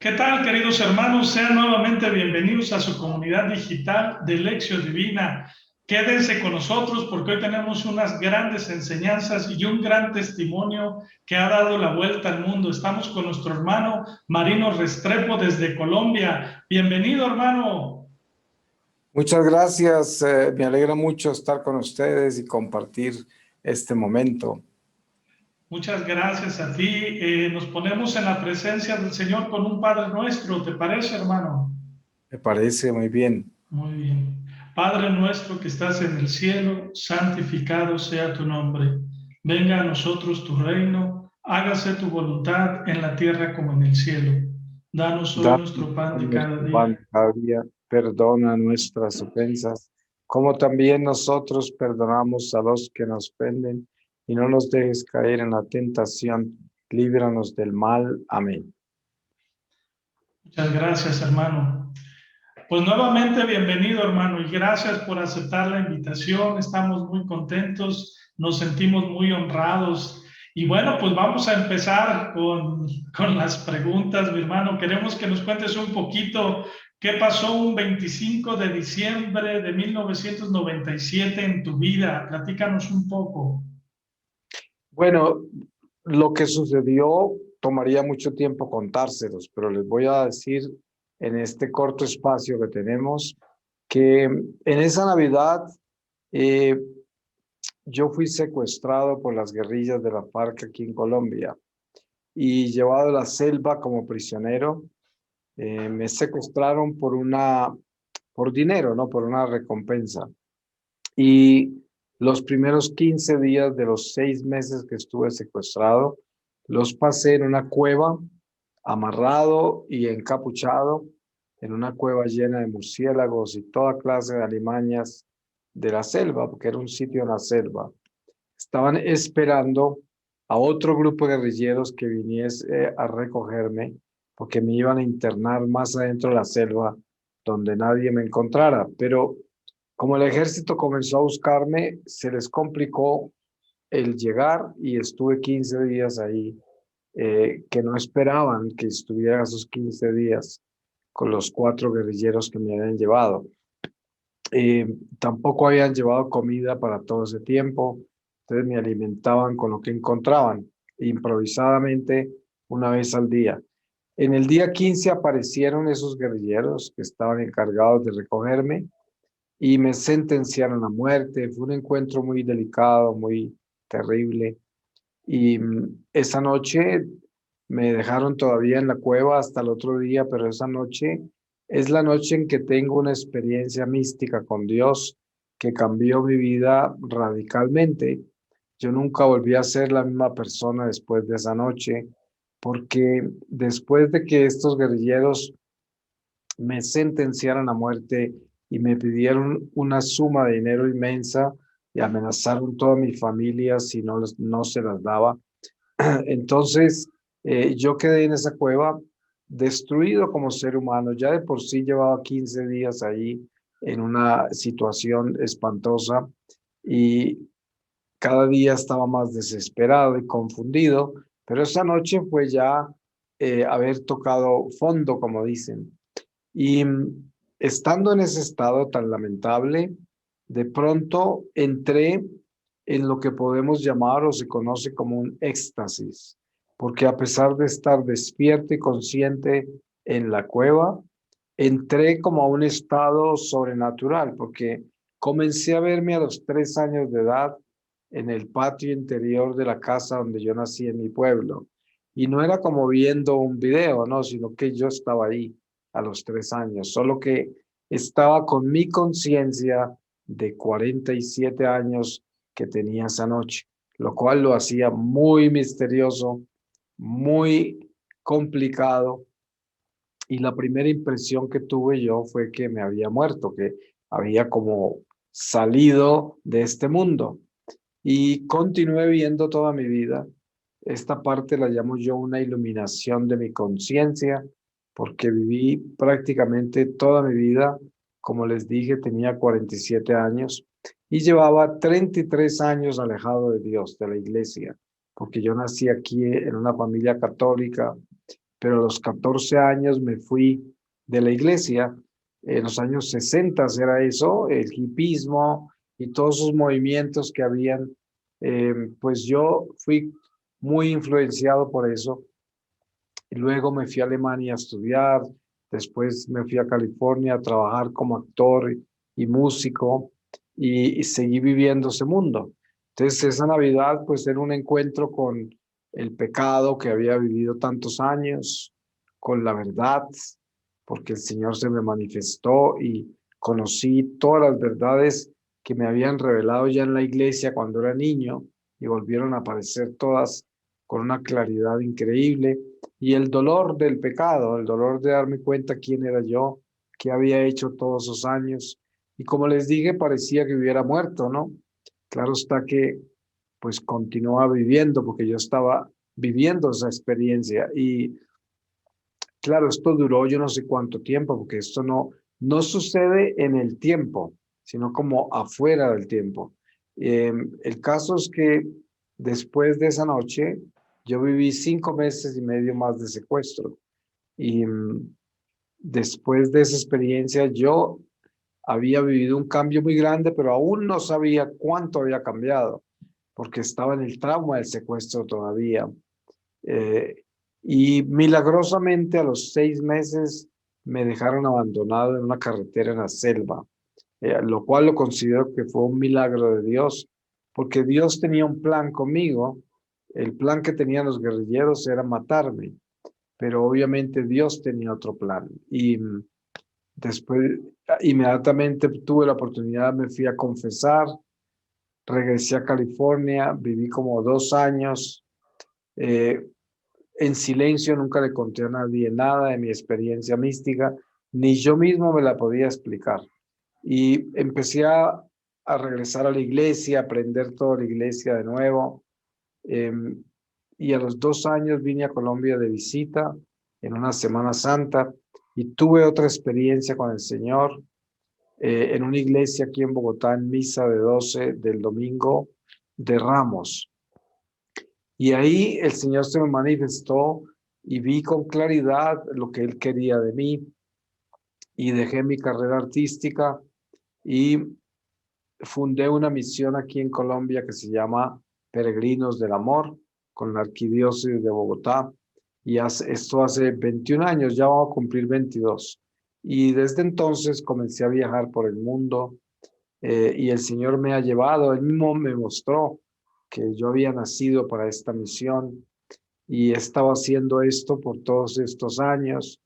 ¿Qué tal, queridos hermanos? Sean nuevamente bienvenidos a su comunidad digital de Lección Divina. Quédense con nosotros porque hoy tenemos unas grandes enseñanzas y un gran testimonio que ha dado la vuelta al mundo. Estamos con nuestro hermano Marino Restrepo desde Colombia. Bienvenido, hermano. Muchas gracias, me alegra mucho estar con ustedes y compartir este momento. Muchas gracias a ti. Nos ponemos en la presencia del Señor con un Padre nuestro. ¿Te parece, hermano? Me parece muy bien. Muy bien. Padre nuestro que estás en el cielo, santificado sea tu nombre. Venga a nosotros tu reino, hágase tu voluntad en la tierra como en el cielo. Danos hoy Danos nuestro pan de cada nuestro pan día. de cada día, perdona nuestras ofensas, como también nosotros perdonamos a los que nos ofenden, y no nos dejes caer en la tentación, líbranos del mal. Amén. Muchas gracias, hermano. Pues nuevamente bienvenido, hermano, y gracias por aceptar la invitación. Estamos muy contentos, nos sentimos muy honrados. Y bueno, pues vamos a empezar con las preguntas, mi hermano. Queremos que nos cuentes un poquito qué pasó un 25 de diciembre de 1997 en tu vida. Platícanos un poco. Bueno, lo que sucedió tomaría mucho tiempo contárselos, pero les voy a decir en este corto espacio que tenemos que en esa Navidad eh, yo fui secuestrado por las guerrillas de la FARC aquí en Colombia y llevado a la selva como prisionero. Me secuestraron por dinero, ¿no? Por una recompensa. Y los primeros 15 días de los 6 meses que estuve secuestrado, los pasé en una cueva, amarrado y encapuchado, en una cueva llena de murciélagos y toda clase de alimañas de la selva, porque era un sitio en la selva. Estaban esperando a otro grupo de guerrilleros que viniese a recogerme, porque me iban a internar más adentro de la selva, donde nadie me encontrara. Pero como el ejército comenzó a buscarme, se les complicó el llegar y estuve 15 días ahí, que no esperaban que estuviera esos 15 días con los 4 guerrilleros que me habían llevado. Eh, Tampoco habían llevado comida para todo ese tiempo, entonces me alimentaban con lo que encontraban, improvisadamente una vez al día. En el día 15 aparecieron esos guerrilleros que estaban encargados de recogerme y me sentenciaron a muerte. Fue un encuentro muy delicado, muy terrible. Y esa noche me dejaron todavía en la cueva hasta el otro día, pero esa noche es la noche en que tengo una experiencia mística con Dios que cambió mi vida radicalmente. Yo nunca volví a ser la misma persona después de esa noche, porque después de que estos guerrilleros me sentenciaron a muerte y me pidieron una suma de dinero inmensa y amenazaron toda mi familia si no se las daba. Entonces, yo quedé en esa cueva destruido como ser humano. Ya de por sí llevaba 15 días ahí en una situación espantosa y cada día estaba más desesperado y confundido, pero esa noche fue ya haber tocado fondo, como dicen. Y estando en ese estado tan lamentable, de pronto entré en lo que podemos llamar o se conoce como un éxtasis, porque a pesar de estar despierto y consciente en la cueva, entré como a un estado sobrenatural, porque comencé a verme a los 3 años de edad en el patio interior de la casa donde yo nací en mi pueblo. Y no era como viendo un video, no, sino que yo estaba ahí a los 3 años, solo que estaba con mi conciencia de 47 años que tenía esa noche, lo cual lo hacía muy misterioso, muy complicado. Y la primera impresión que tuve yo fue que me había muerto, que había como salido de este mundo. Y continué viendo toda mi vida. Esta parte la llamo yo una iluminación de mi conciencia, porque viví prácticamente toda mi vida, como les dije, tenía 47 años y llevaba 33 años alejado de Dios, de la iglesia, porque yo nací aquí en una familia católica pero a los 14 años me fui de la iglesia. En los años 60 era eso, el hipismo y todos esos movimientos que habían, pues yo fui muy influenciado por eso. Y luego me fui a Alemania a estudiar, después me fui a California a trabajar como actor y músico y seguí viviendo ese mundo. Entonces esa Navidad pues era un encuentro con el pecado que había vivido tantos años, con la verdad, porque el Señor se me manifestó y conocí todas las verdades que me habían revelado ya en la iglesia cuando era niño y volvieron a aparecer todas con una claridad increíble. Y el dolor del pecado, el dolor de darme cuenta quién era yo, qué había hecho todos esos años. Y como les dije, parecía que hubiera muerto, ¿no? Claro está que pues continuaba viviendo porque yo estaba viviendo esa experiencia. Y claro, esto duró yo no sé cuánto tiempo, porque esto no sucede en el tiempo, sino como afuera del tiempo. El caso es que después de esa noche, yo viví 5 meses y medio más de secuestro. Y después de esa experiencia, yo había vivido un cambio muy grande, pero aún no sabía cuánto había cambiado, porque estaba en el trauma del secuestro todavía. Eh, y milagrosamente a los 6 meses me dejaron abandonado en una carretera en la selva, lo cual lo considero que fue un milagro de Dios, porque Dios tenía un plan conmigo. El plan que tenían los guerrilleros era matarme, pero obviamente Dios tenía otro plan. Y después, inmediatamente tuve la oportunidad, me fui a confesar, regresé a California, viví como 2 años. eh, en silencio, nunca le conté a nadie nada de mi experiencia mística, ni yo mismo me la podía explicar. Y empecé a regresar a la iglesia, a aprender toda la iglesia de nuevo. eh, y a los 2 años vine a Colombia de visita en una Semana Santa y tuve otra experiencia con el Señor en una iglesia aquí en Bogotá, en misa de 12 del domingo de Ramos. Y ahí el Señor se me manifestó y vi con claridad lo que Él quería de mí y dejé mi carrera artística y fundé una misión aquí en Colombia que se llama Peregrinos del Amor con la Arquidiócesis de Bogotá. Y esto hace 21 años, ya vamos a cumplir 22. Y desde entonces comencé a viajar por el mundo y el Señor me ha llevado, Él mismo me mostró que yo había nacido para esta misión y he estado haciendo esto por todos estos años.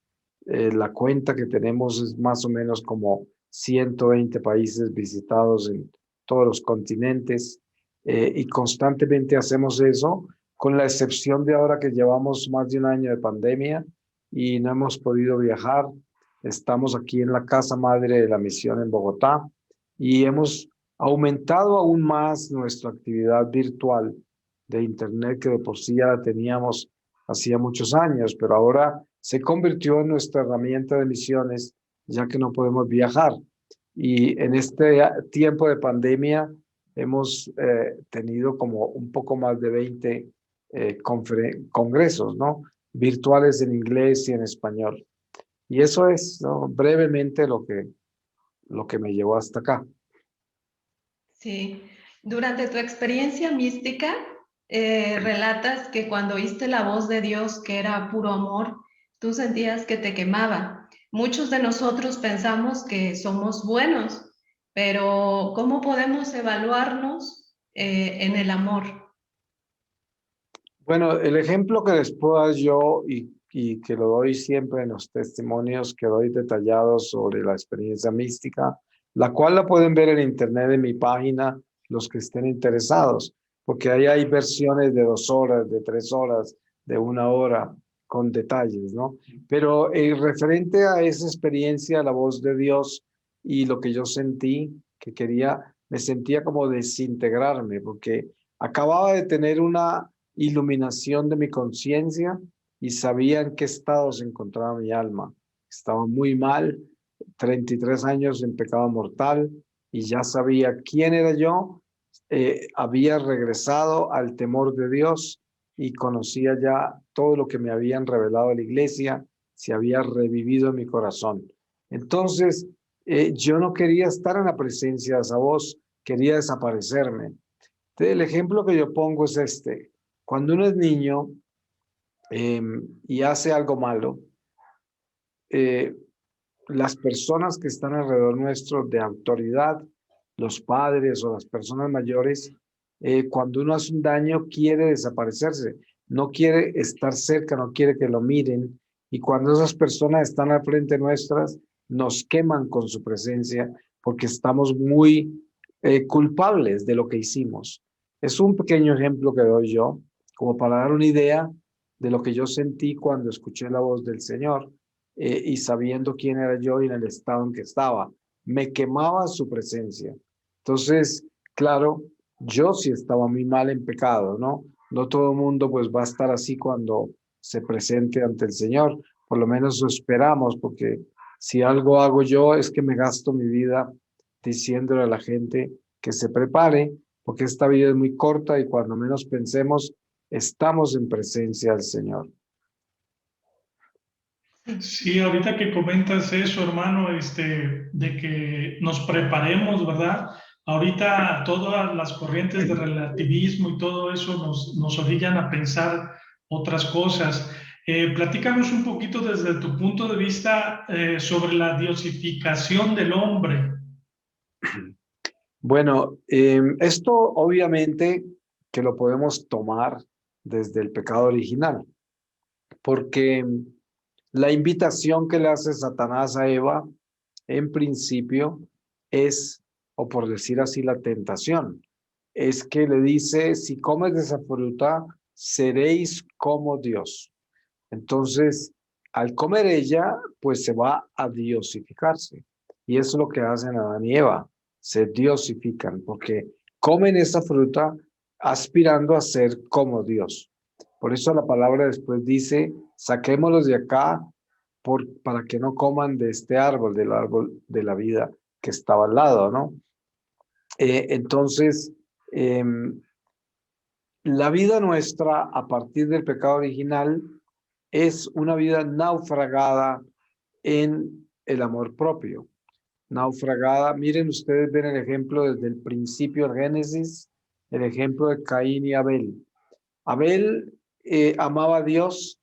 La cuenta que tenemos es más o menos como 120 países visitados en todos los continentes y constantemente hacemos eso, con la excepción de ahora que llevamos más de un año de pandemia y no hemos podido viajar. Estamos aquí en la casa madre de la misión en Bogotá y hemos aumentado aún más nuestra actividad virtual de Internet, que de por sí ya la teníamos hacía muchos años, pero ahora se convirtió en nuestra herramienta de misiones, ya que no podemos viajar. Y en este tiempo de pandemia hemos tenido como un poco más de 20 congresos, ¿no? Virtuales en inglés y en español. Y eso es, ¿no? Brevemente lo que me llevó hasta acá. Sí. Durante tu experiencia mística, relatas que cuando oíste la voz de Dios, que era puro amor, tú sentías que te quemaba. Muchos de nosotros pensamos que somos buenos, pero ¿cómo podemos evaluarnos en el amor? Bueno, el ejemplo que les puedo dar yo y que lo doy siempre en los testimonios que doy detallados sobre la experiencia mística, la cual la pueden ver en internet en mi página, los que estén interesados, porque ahí hay versiones de 2 horas, de 3 horas, de 1 hora, con detalles, ¿no? Pero referente a esa experiencia, la voz de Dios y lo que yo sentí, que quería, me sentía como desintegrarme, porque acababa de tener una iluminación de mi conciencia y sabía en qué estado se encontraba mi alma. Estaba muy mal, 33 años en pecado mortal y ya sabía quién era yo. Había regresado al temor de Dios y conocía ya todo lo que me habían revelado de la iglesia, se había revivido en mi corazón. Entonces, yo no quería estar en la presencia de esa voz, quería desaparecerme. Entonces, el ejemplo que yo pongo es este. Cuando uno es niño y hace algo malo, eh, las personas que están alrededor nuestro de autoridad, los padres o las personas mayores, cuando uno hace un daño quiere desaparecerse, no quiere estar cerca, no quiere que lo miren, y cuando esas personas están al frente nuestras, nos queman con su presencia porque estamos muy culpables de lo que hicimos. Es un pequeño ejemplo que doy yo, como para dar una idea de lo que yo sentí cuando escuché la voz del Señor. Y sabiendo quién era yo y en el estado en que estaba. Me quemaba su presencia. Entonces, claro, yo sí estaba muy mal en pecado, ¿no? No todo el mundo pues va a estar así cuando se presente ante el Señor. Por lo menos lo esperamos, porque si algo hago yo es que me gasto mi vida diciéndole a la gente que se prepare, porque esta vida es muy corta y cuando menos pensemos, estamos en presencia del Señor. Sí, ahorita que comentas eso, hermano, de que nos preparemos, ¿verdad? Ahorita todas las corrientes de relativismo y todo eso nos orillan a pensar otras cosas. Platícanos un poquito desde tu punto de vista sobre la diosificación del hombre. Bueno, esto obviamente que lo podemos tomar desde el pecado original, porque la invitación que le hace Satanás a Eva, en principio, es, o por decir así, la tentación. Es que le dice, si comes de esa fruta, seréis como Dios. Entonces, al comer ella, pues se va a diosificarse. Y eso es lo que hacen Adán y Eva, se diosifican, porque comen esa fruta aspirando a ser como Dios. Por eso la palabra después dice, saquémoslos de acá para que no coman de este árbol, del árbol de la vida que estaba al lado, ¿no? Entonces, la vida nuestra a partir del pecado original es una vida naufragada en el amor propio. Naufragada, miren ustedes, ven el ejemplo desde el principio del Génesis, el ejemplo de Caín y Abel. Abel amaba a Dios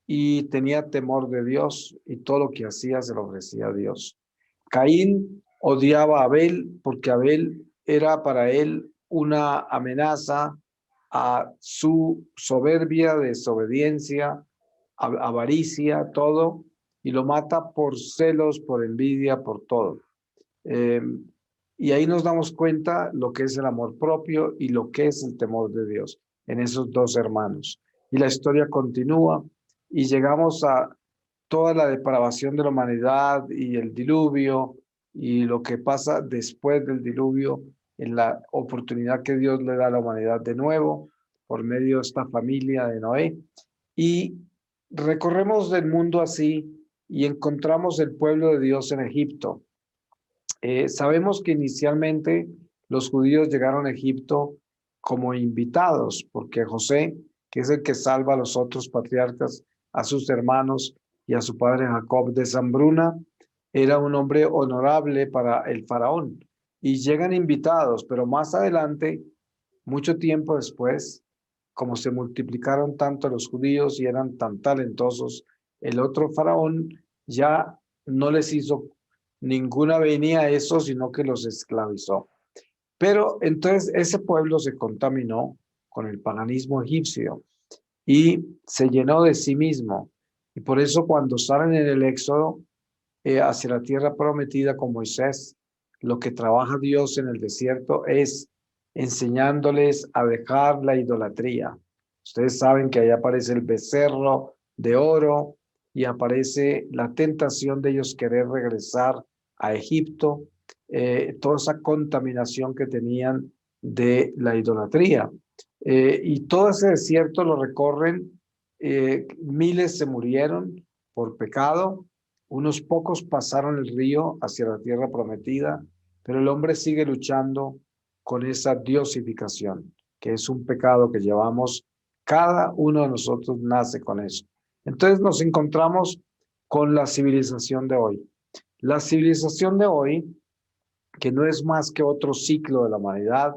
y tenía temor de Dios y todo lo que hacía se lo ofrecía a Dios. Caín odiaba a Abel porque Abel era para él una amenaza a su soberbia, desobediencia, avaricia, todo, y lo mata por celos, por envidia, por todo. Y ahí nos damos cuenta lo que es el amor propio y lo que es el temor de Dios en esos dos hermanos. Y la historia continúa y llegamos a toda la depravación de la humanidad y el diluvio y lo que pasa después del diluvio en la oportunidad que Dios le da a la humanidad de nuevo por medio de esta familia de Noé. Y recorremos el mundo así y encontramos el pueblo de Dios en Egipto. Sabemos que inicialmente los judíos llegaron a Egipto como invitados, porque José, que es el que salva a los otros patriarcas, a sus hermanos y a su padre Jacob de esa hambruna, era un hombre honorable para el faraón. Y llegan invitados, pero más adelante, mucho tiempo después, como se multiplicaron tanto los judíos y eran tan talentosos, el otro faraón ya no les hizo ninguna venía a eso, sino que los esclavizó. Pero entonces ese pueblo se contaminó con el paganismo egipcio y se llenó de sí mismo. Y por eso cuando salen en el Éxodo hacia la tierra prometida con Moisés, lo que trabaja Dios en el desierto es enseñándoles a dejar la idolatría. Ustedes saben que ahí aparece el becerro de oro y aparece la tentación de ellos querer regresar a Egipto, toda esa contaminación que tenían de la idolatría. Y todo ese desierto lo recorren, miles se murieron por pecado, unos pocos pasaron el río hacia la tierra prometida, pero el hombre sigue luchando con esa diosificación, que es un pecado que llevamos Cada uno de nosotros nace con eso. Entonces nos encontramos con la civilización de hoy. La civilización de hoy, que no es más que otro ciclo de la humanidad,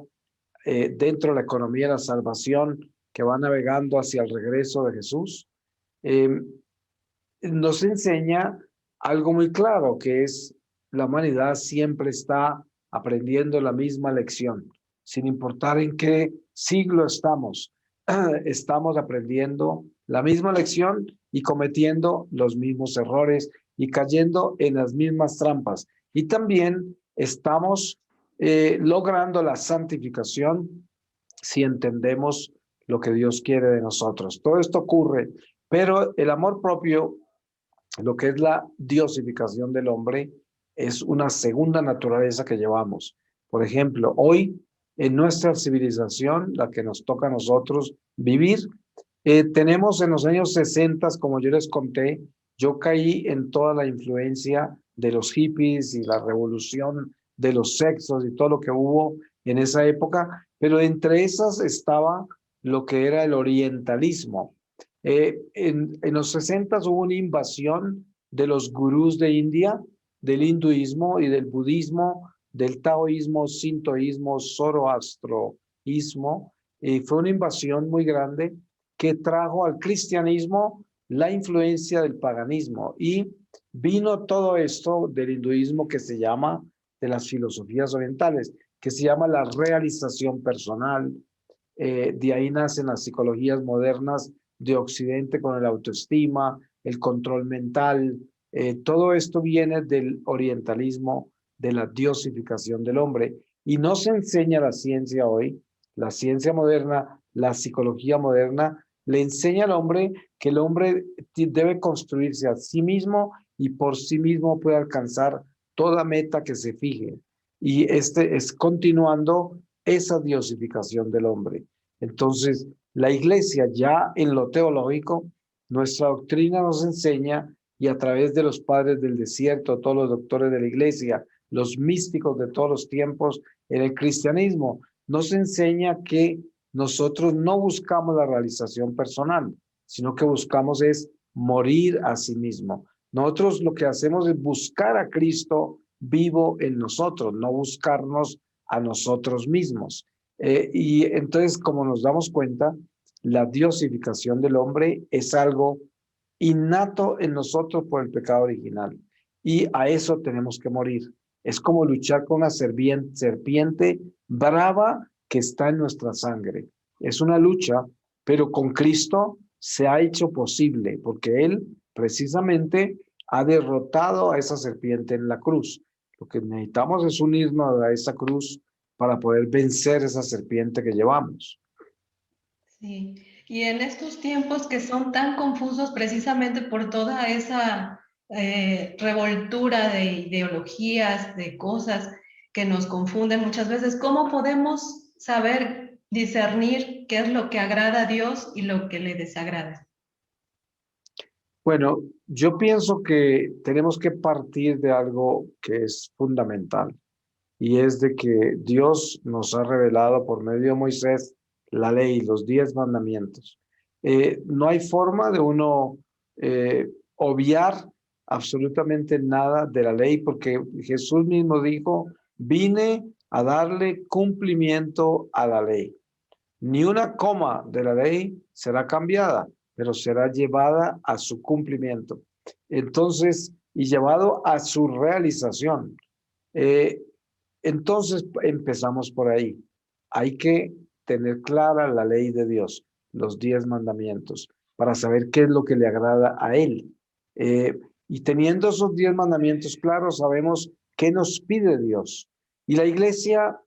dentro de la economía de la salvación, que va navegando hacia el regreso de Jesús, eh, nos enseña algo muy claro, que es la humanidad siempre está aprendiendo la misma lección, sin importar en qué siglo estamos. Estamos aprendiendo la misma lección y cometiendo los mismos errores y cayendo en las mismas trampas. Y también estamos logrando la santificación si entendemos lo que Dios quiere de nosotros. Todo esto ocurre, pero el amor propio, lo que es la diosificación del hombre, es una segunda naturaleza que llevamos. Por ejemplo, hoy en nuestra civilización, la que nos toca a nosotros vivir, tenemos en los años 60, como yo les conté, yo caí en toda la influencia de los hippies y la revolución de los sexos y todo lo que hubo en esa época, pero entre esas estaba lo que era el orientalismo. En los 60 hubo una invasión de los gurús de India, del hinduismo y del budismo, del taoísmo, sintoísmo, zoroastroísmo. Fue una invasión muy grande que trajo al cristianismo la influencia del paganismo, y vino todo esto del hinduismo que se llama, de las filosofías orientales, que se llama la realización personal. De ahí nacen las psicologías modernas de Occidente con el autoestima, el control mental. Todo esto viene del orientalismo, de la diosificación del hombre, y no se enseña la ciencia hoy. La ciencia moderna, la psicología moderna, le enseña al hombre que el hombre debe construirse a sí mismo y por sí mismo puede alcanzar toda meta que se fije. Y este es continuando esa diosificación del hombre. Entonces, la iglesia ya en lo teológico, nuestra doctrina nos enseña, y a través de los padres del desierto, todos los doctores de la iglesia, los místicos de todos los tiempos en el cristianismo, nos enseña que nosotros no buscamos la realización personal, sino que buscamos es morir a sí mismo. Nosotros lo que hacemos es buscar a Cristo vivo en nosotros, no buscarnos a nosotros mismos. Y entonces, como nos damos cuenta, la diosificación del hombre es algo innato en nosotros por el pecado original, y a eso tenemos que morir. Es como luchar con una serpiente brava que está en nuestra sangre. Es una lucha, pero con Cristo se ha hecho posible, porque Él precisamente ha derrotado a esa serpiente en la cruz. Lo que necesitamos es unirnos a esa cruz para poder vencer esa serpiente que llevamos. Sí, y en estos tiempos que son tan confusos precisamente por toda esa revoltura de ideologías, de cosas que nos confunden muchas veces, ¿cómo podemos saber discernir qué es lo que agrada a Dios y lo que le desagrada? Bueno, yo pienso que tenemos que partir de algo que es fundamental, y es de que Dios nos ha revelado por medio de Moisés la ley, los 10 mandamientos. No hay forma de uno obviar absolutamente nada de la ley, porque Jesús mismo dijo, vine a darle cumplimiento a la ley. Ni una coma de la ley será cambiada, pero será llevada a su cumplimiento. Entonces, y llevado a su realización. Entonces empezamos por ahí. Hay que tener clara la ley de Dios, los 10 mandamientos, para saber qué es lo que le agrada a Él. Y teniendo esos 10 mandamientos claros, sabemos qué nos pide Dios. Y la iglesia,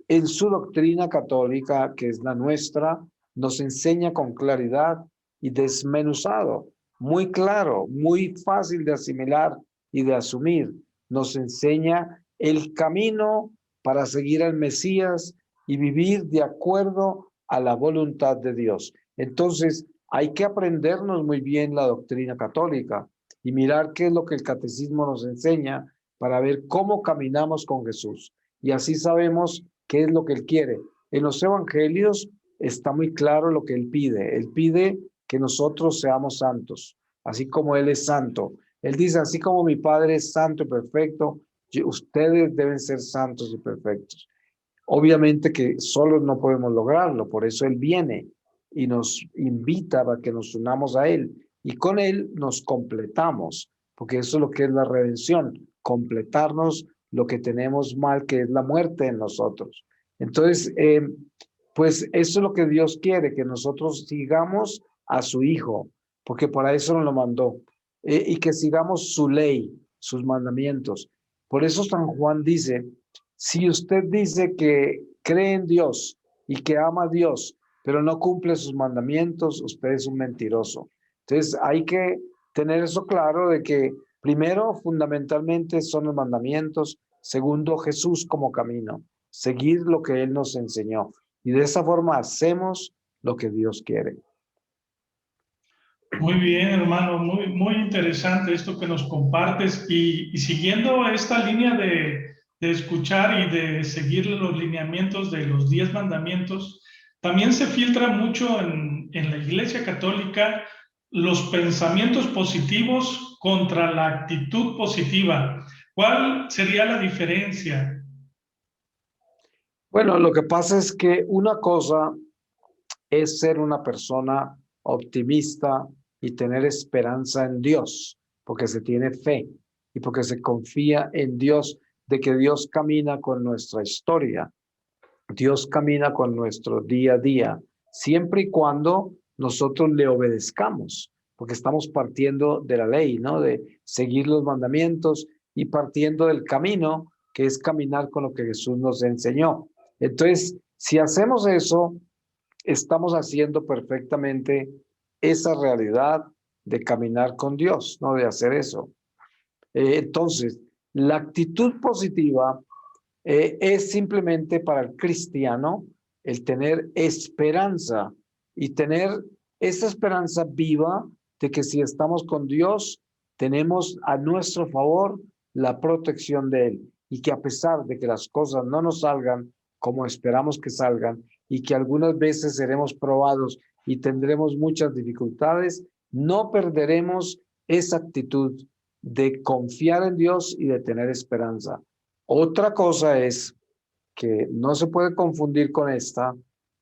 en su doctrina católica, que es la nuestra, nos enseña con claridad y desmenuzado, muy claro, muy fácil de asimilar y de asumir. Nos enseña el camino para seguir al Mesías y vivir de acuerdo a la voluntad de Dios. Entonces, hay que aprendernos muy bien la doctrina católica y mirar qué es lo que el catecismo nos enseña para ver cómo caminamos con Jesús. Y así sabemos qué es lo que Él quiere. En los evangelios está muy claro lo que Él pide. Él pide que nosotros seamos santos, así como Él es santo. Él dice, así como mi Padre es santo y perfecto, ustedes deben ser santos y perfectos. Obviamente que solos no podemos lograrlo, por eso Él viene y nos invita a que nos unamos a Él y con Él nos completamos, porque eso es lo que es la redención, completarnos lo que tenemos mal, que es la muerte en nosotros. Entonces, pues eso es lo que Dios quiere, que nosotros sigamos a su Hijo, porque para eso nos lo mandó, y que sigamos su ley, sus mandamientos. Por eso San Juan dice, si usted dice que cree en Dios y que ama a Dios, pero no cumple sus mandamientos, usted es un mentiroso. Entonces hay que tener eso claro de que primero, fundamentalmente son los mandamientos. Segundo, Jesús como camino, seguir lo que Él nos enseñó. Y de esa forma hacemos lo que Dios quiere. Muy bien, hermano, muy interesante esto que nos compartes y siguiendo esta línea de escuchar y de seguir los lineamientos de los 10 mandamientos, también se filtra mucho en la Iglesia Católica los pensamientos positivos contra la actitud positiva. ¿Cuál sería la diferencia? Bueno, lo que pasa es que una cosa es ser una persona optimista y tener esperanza en Dios, porque se tiene fe y porque se confía en Dios, de que Dios camina con nuestra historia, Dios camina con nuestro día a día, siempre y cuando nosotros le obedezcamos, porque estamos partiendo de la ley, ¿no? De seguir los mandamientos y partiendo del camino, que es caminar con lo que Jesús nos enseñó. Entonces, si hacemos eso, estamos haciendo perfectamente esa realidad de caminar con Dios, ¿no? De hacer eso. Entonces, la actitud positiva es simplemente para el cristiano el tener esperanza y tener esa esperanza viva de que si estamos con Dios, tenemos a nuestro favor la protección de Él y que a pesar de que las cosas no nos salgan como esperamos que salgan y que algunas veces seremos probados y tendremos muchas dificultades, no perderemos esa actitud de confiar en Dios y de tener esperanza. Otra cosa es que no se puede confundir con esta,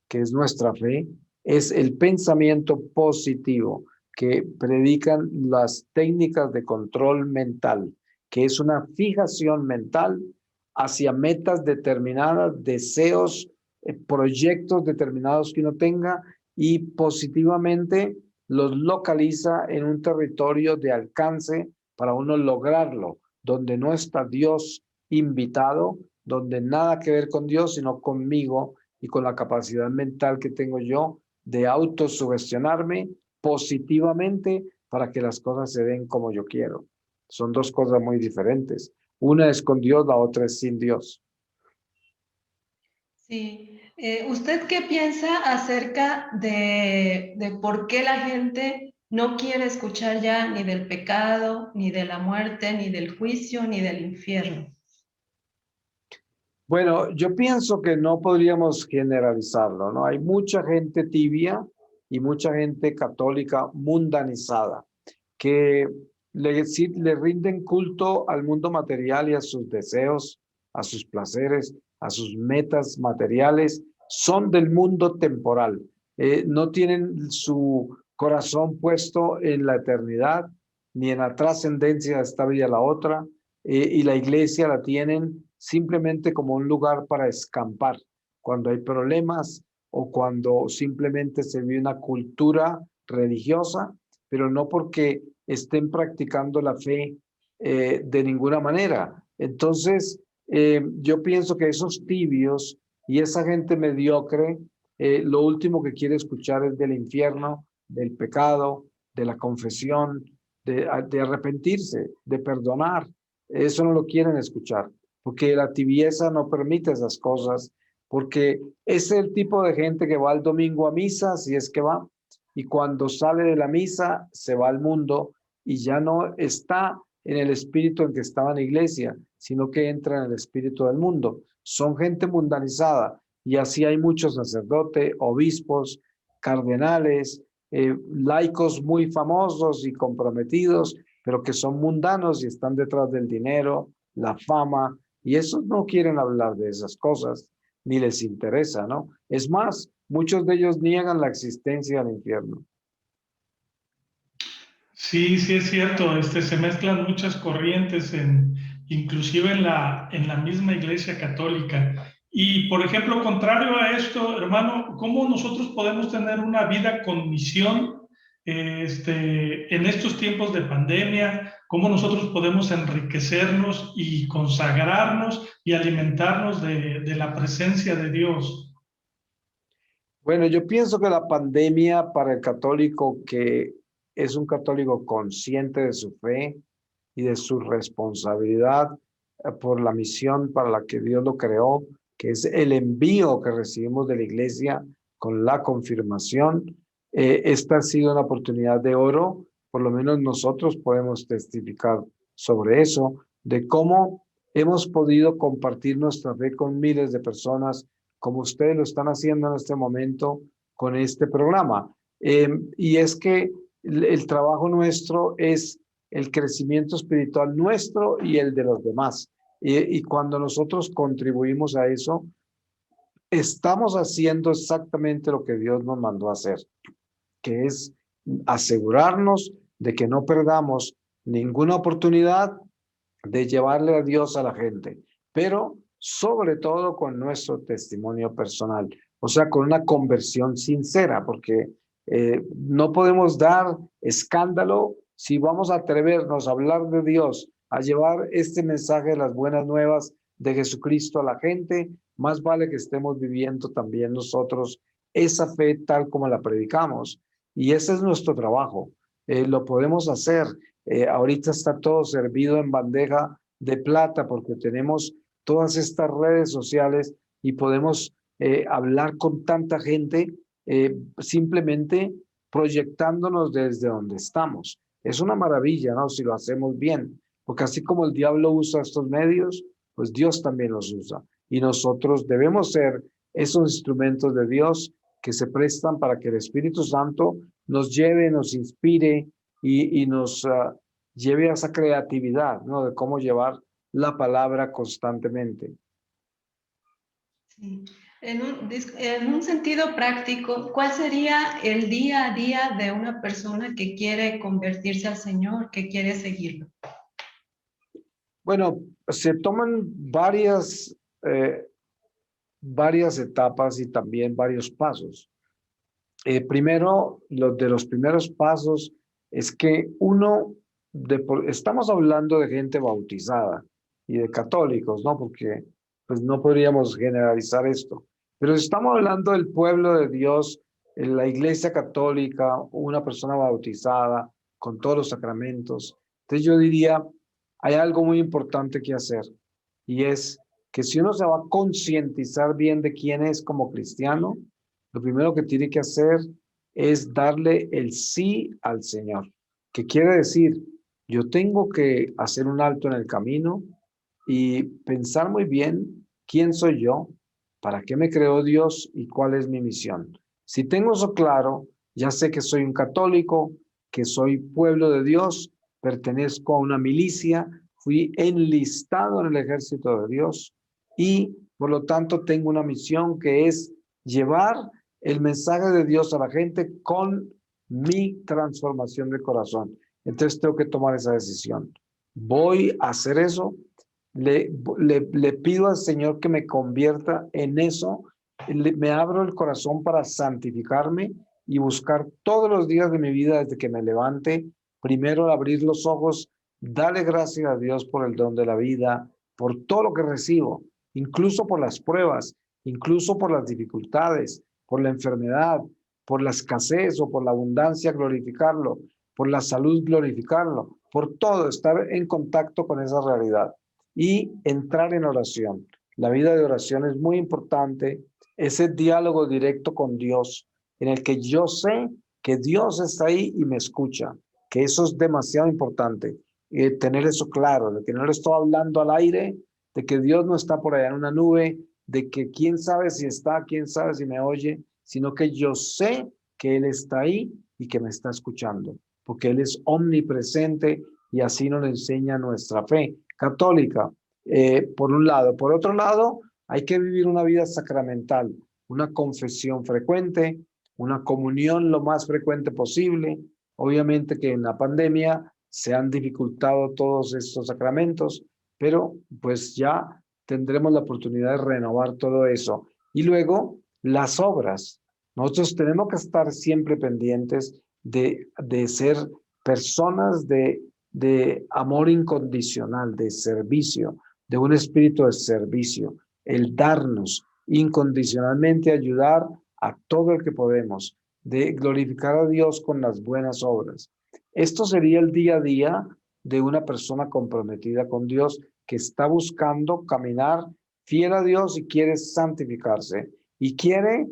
que es nuestra fe, es el pensamiento positivo que predican las técnicas de control mental, que es una fijación mental hacia metas determinadas, deseos, proyectos determinados que uno tenga y positivamente los localiza en un territorio de alcance para uno lograrlo, donde no está Dios invitado, donde nada que ver con Dios, sino conmigo y con la capacidad mental que tengo yo de autosugestionarme positivamente para que las cosas se den como yo quiero. Son dos cosas muy diferentes. Una es con Dios, la otra es sin Dios. Sí. ¿Usted qué piensa acerca de por qué la gente no quiere escuchar ya ni del pecado, ni de la muerte, ni del juicio, ni del infierno? Bueno, yo pienso que no podríamos generalizarlo, ¿no? Hay mucha gente tibia y mucha gente católica mundanizada que le rinden culto al mundo material y a sus deseos, a sus placeres, a sus metas materiales, son del mundo temporal. No tienen su corazón puesto en la eternidad ni en la trascendencia de esta vida a la otra, y la iglesia la tienen simplemente como un lugar para escampar cuando hay problemas o cuando simplemente se vive una cultura religiosa, pero no porque estén practicando la fe de ninguna manera. Entonces, yo pienso que esos tibios y esa gente mediocre, lo último que quiere escuchar es del infierno, del pecado, de la confesión, de arrepentirse, de perdonar. Eso no lo quieren escuchar, porque la tibieza no permite esas cosas, porque es el tipo de gente que va el domingo a misa, si es que va, y cuando sale de la misa se va al mundo y ya no está en el espíritu en que estaba en la iglesia, sino que entra en el espíritu del mundo. Son gente mundanizada y así hay muchos sacerdotes, obispos, cardenales, laicos muy famosos y comprometidos, pero que son mundanos y están detrás del dinero, la fama, y esos no quieren hablar de esas cosas, ni les interesa, ¿no? Es más, muchos de ellos niegan la existencia del infierno. Sí, sí es cierto, se mezclan muchas corrientes inclusive en la misma Iglesia Católica. Y, por ejemplo, contrario a esto, hermano, ¿cómo nosotros podemos tener una vida con misión en estos tiempos de pandemia? ¿Cómo nosotros podemos enriquecernos y consagrarnos y alimentarnos de la presencia de Dios? Bueno, yo pienso que la pandemia para el católico que es un católico consciente de su fe y de su responsabilidad por la misión para la que Dios lo creó, que es el envío que recibimos de la iglesia con la confirmación. Esta ha sido una oportunidad de oro, por lo menos nosotros podemos testificar sobre eso, de cómo hemos podido compartir nuestra fe con miles de personas, como ustedes lo están haciendo en este momento con este programa. Y es que el trabajo nuestro es el crecimiento espiritual nuestro y el de los demás. Y cuando nosotros contribuimos a eso, estamos haciendo exactamente lo que Dios nos mandó a hacer, que es asegurarnos de que no perdamos ninguna oportunidad de llevarle a Dios a la gente, pero sobre todo con nuestro testimonio personal, o sea, con una conversión sincera, porque no podemos dar escándalo si vamos a atrevernos a hablar de Dios, a llevar este mensaje de las buenas nuevas de Jesucristo a la gente. Más vale que estemos viviendo también nosotros esa fe tal como la predicamos, y ese es nuestro trabajo. Lo podemos hacer. Ahorita está todo servido en bandeja de plata porque tenemos todas estas redes sociales y podemos hablar con tanta gente simplemente proyectándonos desde donde estamos. Es una maravilla, ¿no? Si lo hacemos bien, porque así como el diablo usa estos medios, pues Dios también los usa. Y nosotros debemos ser esos instrumentos de Dios que se prestan para que el Espíritu Santo nos lleve, nos inspire y nos lleve a esa creatividad, ¿no? De cómo llevar la palabra constantemente. Sí. En un sentido práctico, ¿cuál sería el día a día de una persona que quiere convertirse al Señor, que quiere seguirlo? Bueno, se toman varias etapas y también varios pasos. Primero, los primeros pasos es que estamos hablando de gente bautizada y de católicos, ¿no? Porque pues no podríamos generalizar esto. Pero estamos hablando del pueblo de Dios, en la iglesia católica, una persona bautizada con todos los sacramentos. Entonces yo diría, hay algo muy importante que hacer, y es que si uno se va a concientizar bien de quién es como cristiano, lo primero que tiene que hacer es darle el sí al Señor, que quiere decir, yo tengo que hacer un alto en el camino y pensar muy bien quién soy yo, para qué me creó Dios y cuál es mi misión. Si tengo eso claro, ya sé que soy un católico, que soy pueblo de Dios, pertenezco a una milicia, fui enlistado en el ejército de Dios y por lo tanto tengo una misión que es llevar el mensaje de Dios a la gente con mi transformación de corazón. Entonces tengo que tomar esa decisión. Voy a hacer eso. Le pido al Señor que me convierta en eso. Me abro el corazón para santificarme y buscar todos los días de mi vida desde que me levante. Primero, abrir los ojos, darle gracias a Dios por el don de la vida, por todo lo que recibo, incluso por las pruebas, incluso por las dificultades, por la enfermedad, por la escasez o por la abundancia, glorificarlo, por la salud, glorificarlo, por todo, estar en contacto con esa realidad y entrar en oración. La vida de oración es muy importante, ese diálogo directo con Dios, en el que yo sé que Dios está ahí y me escucha, que eso es demasiado importante, tener eso claro, de que no le estoy hablando al aire, de que Dios no está por allá en una nube de que quién sabe si está, quién sabe si me oye, sino que yo sé que Él está ahí y que me está escuchando, porque Él es omnipresente y así nos enseña nuestra fe católica, por un lado. Por otro lado, hay que vivir una vida sacramental, una confesión frecuente, una comunión lo más frecuente posible. Obviamente que en la pandemia se han dificultado todos estos sacramentos, pero pues ya tendremos la oportunidad de renovar todo eso. Y luego, las obras. Nosotros tenemos que estar siempre pendientes de ser personas de amor incondicional, de servicio, de un espíritu de servicio, el darnos incondicionalmente, ayudar a todo el que podemos, de glorificar a Dios con las buenas obras. Esto sería el día a día de una persona comprometida con Dios que está buscando caminar fiel a Dios y quiere santificarse y quiere,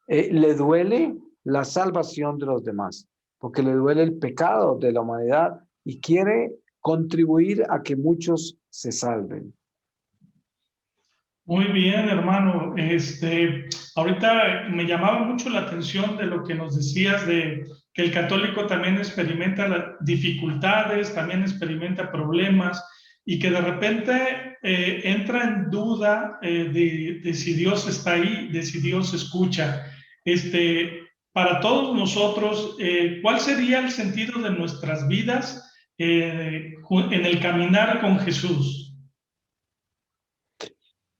le duele la salvación de los demás, porque le duele el pecado de la humanidad y quiere contribuir a que muchos se salven. Muy bien, hermano. Ahorita me llamaba mucho la atención de lo que nos decías de que el católico también experimenta dificultades, también experimenta problemas y que de repente entra en duda de si Dios está ahí, de si Dios escucha. Para todos nosotros, ¿cuál sería el sentido de nuestras vidas en el caminar con Jesús?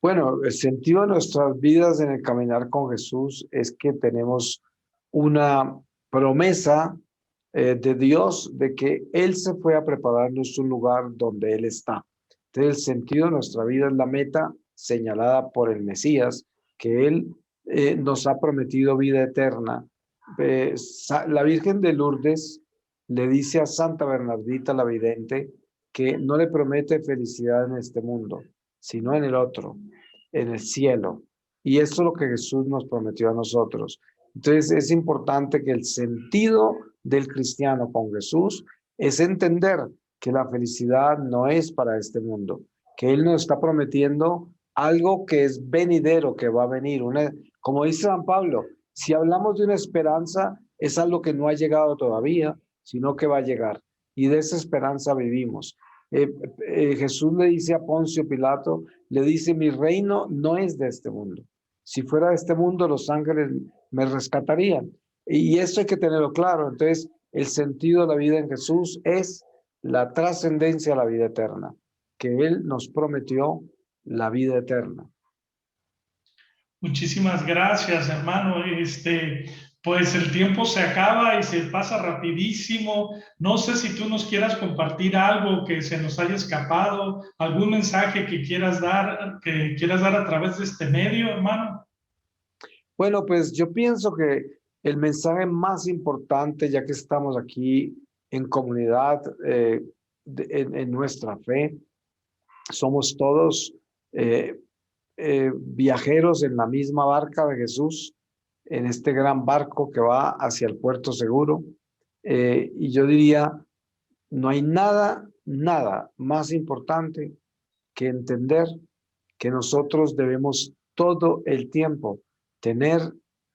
Bueno, el sentido de nuestras vidas en el caminar con Jesús es que tenemos una promesa de Dios de que Él se fue a prepararnos un lugar donde Él está. Entonces, el sentido de nuestra vida es la meta señalada por el Mesías, que Él nos ha prometido vida eterna. La Virgen de Lourdes le dice a Santa Bernardita la vidente que no le promete felicidad en este mundo, sino en el otro, en el cielo. Y esto es lo que Jesús nos prometió a nosotros. Entonces es importante que el sentido del cristiano con Jesús es entender que la felicidad no es para este mundo, que Él nos está prometiendo algo que es venidero, que va a venir. Como dice San Pablo, si hablamos de una esperanza, es algo que no ha llegado todavía, sino que va a llegar. Y de esa esperanza vivimos. Jesús le dice a Poncio Pilato, le dice, mi reino no es de este mundo. Si fuera de este mundo, los ángeles me rescatarían. Y eso hay que tenerlo claro. Entonces, el sentido de la vida en Jesús es la trascendencia a la vida eterna, que Él nos prometió la vida eterna. Muchísimas gracias, hermano. Pues el tiempo se acaba y se pasa rapidísimo. No sé si tú nos quieras compartir algo que se nos haya escapado, algún mensaje que quieras dar a través de este medio, hermano. Bueno, pues yo pienso que el mensaje más importante, ya que estamos aquí en comunidad, en nuestra fe, somos todos viajeros en la misma barca de Jesús, en este gran barco que va hacia el puerto seguro. Y yo diría, no hay nada más importante que entender que nosotros debemos todo el tiempo tener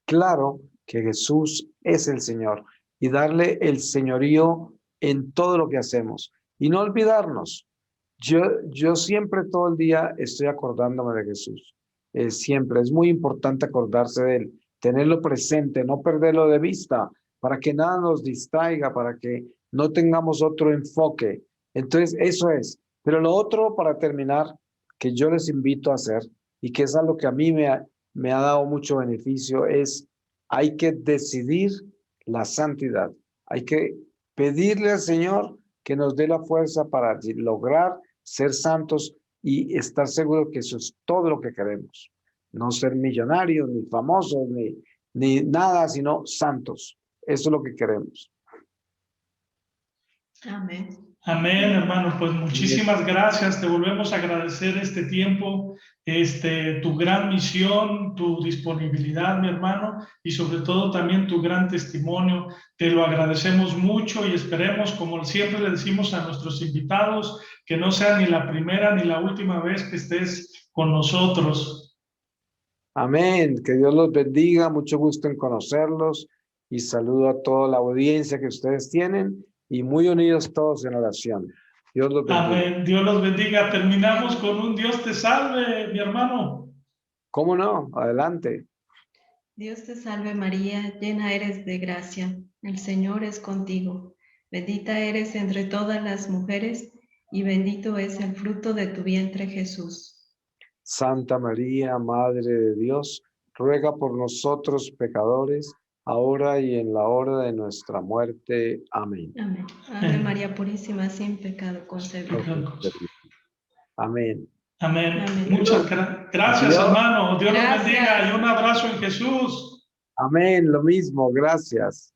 claro que Jesús es el Señor y darle el señorío en todo lo que hacemos. Y no olvidarnos. Yo siempre, todo el día, estoy acordándome de Jesús. Siempre es muy importante acordarse de Él, tenerlo presente, no perderlo de vista, para que nada nos distraiga, para que no tengamos otro enfoque. Entonces, eso es. Pero lo otro, para terminar, que yo les invito a hacer, y que es algo que a mí me ha dado mucho beneficio, es hay que decidir la santidad. Hay que pedirle al Señor que nos dé la fuerza para lograr ser santos y estar seguros que eso es todo lo que queremos. No ser millonarios, ni famosos, ni nada, sino santos. Eso es lo que queremos. Amén. Amén, hermano. Pues muchísimas gracias. Te volvemos a agradecer este tiempo, tu gran misión, tu disponibilidad, mi hermano, y sobre todo también tu gran testimonio. Te lo agradecemos mucho y esperemos, como siempre le decimos a nuestros invitados, que no sea ni la primera ni la última vez que estés con nosotros. Amén. Que Dios los bendiga. Mucho gusto en conocerlos. Y saludo a toda la audiencia que ustedes tienen. Y muy unidos todos en oración. Dios los bendiga. Amén. Dios los bendiga. Terminamos con un Dios te salve, mi hermano. ¿Cómo no? Adelante. Dios te salve María, llena eres de gracia, el Señor es contigo. Bendita eres entre todas las mujeres y bendito es el fruto de tu vientre Jesús. Santa María, Madre de Dios, ruega por nosotros pecadores, ahora y en la hora de nuestra muerte. Amén. Amén. Ave María Purísima, sin pecado concebida. Amén. Amén. Amén. Muchas gracias, Dios. hermano. Dios los Gracias. bendiga y un abrazo en Jesús. Amén, lo mismo, gracias.